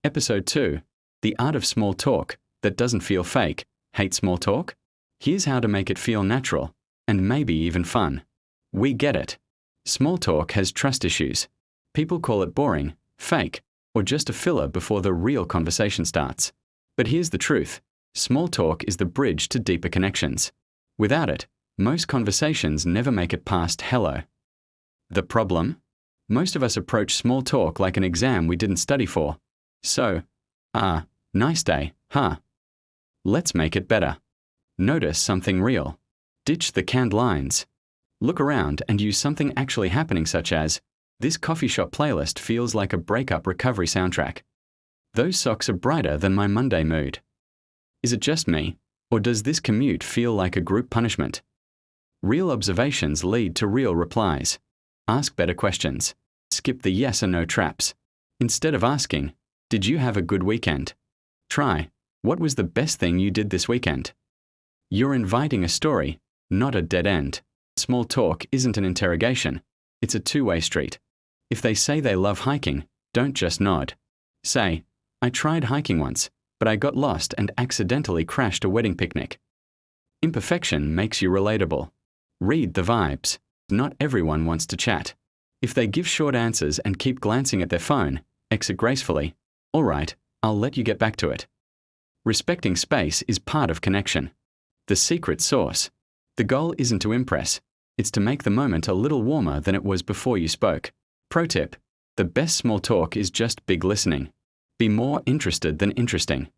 Episode 2. The Art of Small Talk That Doesn't Feel Fake. Hate small talk? Here's how to make it feel natural, and maybe even fun. We get it. Small talk has trust issues. People call it boring, fake, or just a filler before the real conversation starts. But here's the truth. Small talk is the bridge to deeper connections. Without it, most conversations never make it past hello. The problem? Most of us approach small talk like an exam we didn't study for. So, nice day, huh? Let's make it better. Notice something real. Ditch the canned lines. Look around and use something actually happening, such as, this coffee shop playlist feels like a breakup recovery soundtrack. Those socks are brighter than my Monday mood. Is it just me, or does this commute feel like a group punishment? Real observations lead to real replies. Ask better questions. Skip the yes or no traps. Instead of asking, did you have a good weekend? Try, what was the best thing you did this weekend? You're inviting a story, not a dead end. Small talk isn't an interrogation. It's a two-way street. If they say they love hiking, don't just nod. Say, I tried hiking once, but I got lost and accidentally crashed a wedding picnic. Imperfection makes you relatable. Read the vibes. Not everyone wants to chat. If they give short answers and keep glancing at their phone, exit gracefully. All right, I'll let you get back to it. Respecting space is part of connection. The secret sauce. The goal isn't to impress. It's to make the moment a little warmer than it was before you spoke. Pro tip: the best small talk is just big listening. Be more interested than interesting.